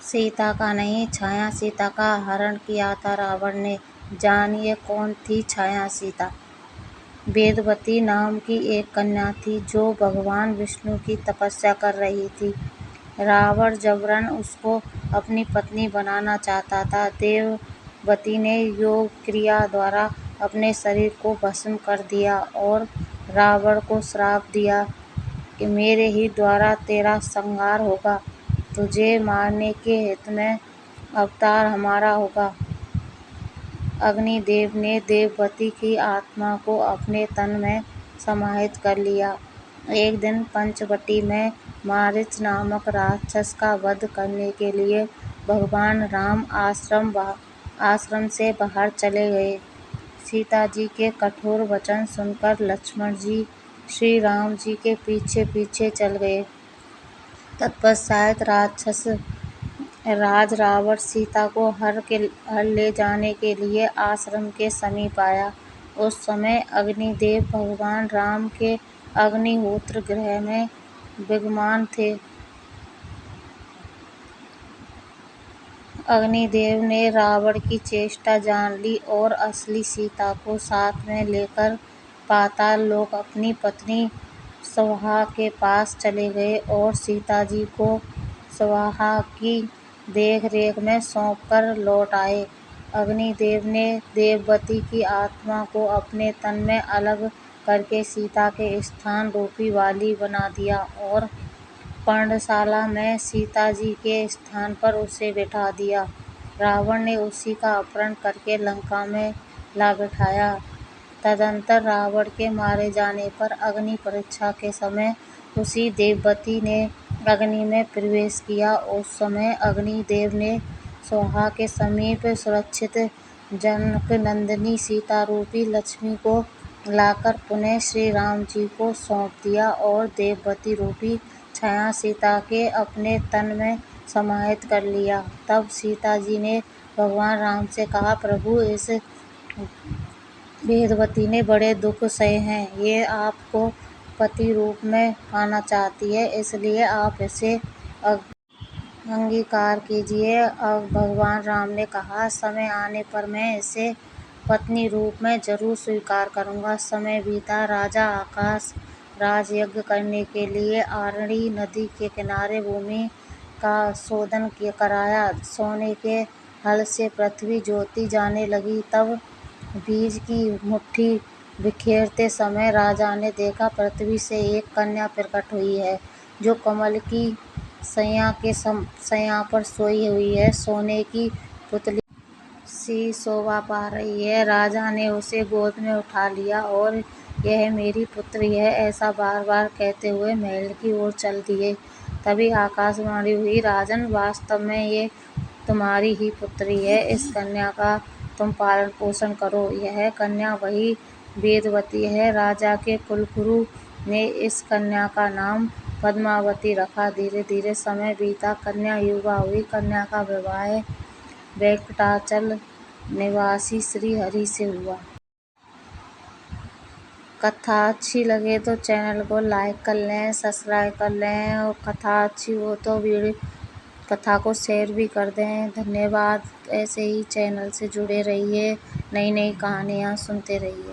सीता का नहीं, छाया सीता का हरण किया था रावण ने। जानिए कौन थी छाया सीता। वेदवती नाम की एक कन्या थी जो भगवान विष्णु की तपस्या कर रही थी। रावण जबरन उसको अपनी पत्नी बनाना चाहता था। देववती ने योग क्रिया द्वारा अपने शरीर को भस्म कर दिया और रावण को श्राप दिया कि मेरे ही द्वारा तेरा संहार होगा। तुझे मारने के हित में अवतार हमारा होगा। अग्निदेव ने देववती की आत्मा को अपने तन में समाहित कर लिया। एक दिन पंचवटी में मारीच नामक राक्षस का वध करने के लिए भगवान राम आश्रम से बाहर चले गए। सीता जी के कठोर वचन सुनकर लक्ष्मण जी श्री राम जी के पीछे पीछे चल गए। तत्पश्चात राज रावण सीता को हर ले जाने के लिए आश्रम के समीप आया। उस समय अग्निदेव भगवान राम के अग्निहोत्र गृह में विद्यमान थे। अग्निदेव ने रावण की चेष्टा जान ली और असली सीता को साथ में लेकर पाताल लोक अपनी पत्नी स्वाहा के पास चले गए और सीता जी को स्वाहा की देख रेख में सौंप कर लौट आए। अग्निदेव ने देववती की आत्मा को अपने तन में अलग करके सीता के स्थान रूपी वाली बना दिया और पर्णशाला में सीता जी के स्थान पर उसे बिठा दिया। रावण ने उसी का अपहरण करके लंका में ला बिठाया। तदंतर रावण के मारे जाने पर अग्नि परीक्षा के समय उसी देववती ने अग्नि में प्रवेश किया। उस समय अग्निदेव ने स्वाहा के समीप सुरक्षित जनकनंदिनी सीता रूपी लक्ष्मी को लाकर पुनः श्री राम जी को सौंप दिया और देववती रूपी छाया सीता के अपने तन में समाहित कर लिया। तब सीता जी ने भगवान राम से कहा, प्रभु इस वेदवती ने बड़े दुख सहे हैं। ये आपको पति रूप में पाना चाहती है, इसलिए आप इसे अंगीकार कीजिए। अब भगवान राम ने कहा, समय आने पर मैं इसे पत्नी रूप में जरूर स्वीकार करूंगा। समय बीता। राजा आकाश राजयज्ञ करने के लिए आरणी नदी के किनारे भूमि का शोधन कराया। सोने के हल से पृथ्वी जोती जाने लगी। तब बीज की मुट्ठी बिखेरते समय राजा ने देखा पृथ्वी से एक कन्या प्रकट हुई है जो कमल की सैया पर सोई हुई है। सोने की पुतली सी शोभा पा रही है। राजा ने उसे गोद में उठा लिया और यह मेरी पुत्री है ऐसा बार बार कहते हुए महल की ओर चल दिए। तभी आकाशवाणी हुई, राजन वास्तव में ये तुम्हारी ही पुत्री है। इस कन्या का तुम पालन पोषण करो। यह कन्या वही वेदवती है। राजा के कुलगुरु ने इस कन्या का नाम पद्मावती रखा। धीरे धीरे समय बीता। कन्या युवा हुई। कन्या का विवाह वेंकटाचल निवासी श्री हरि से हुआ। कथा अच्छी लगे तो चैनल को लाइक कर लें, सब्सक्राइब कर लें और कथा अच्छी हो तो कथा को शेयर भी कर दें। धन्यवाद। ऐसे ही चैनल से जुड़े रहिए, नई नई कहानियाँ सुनते रहिए।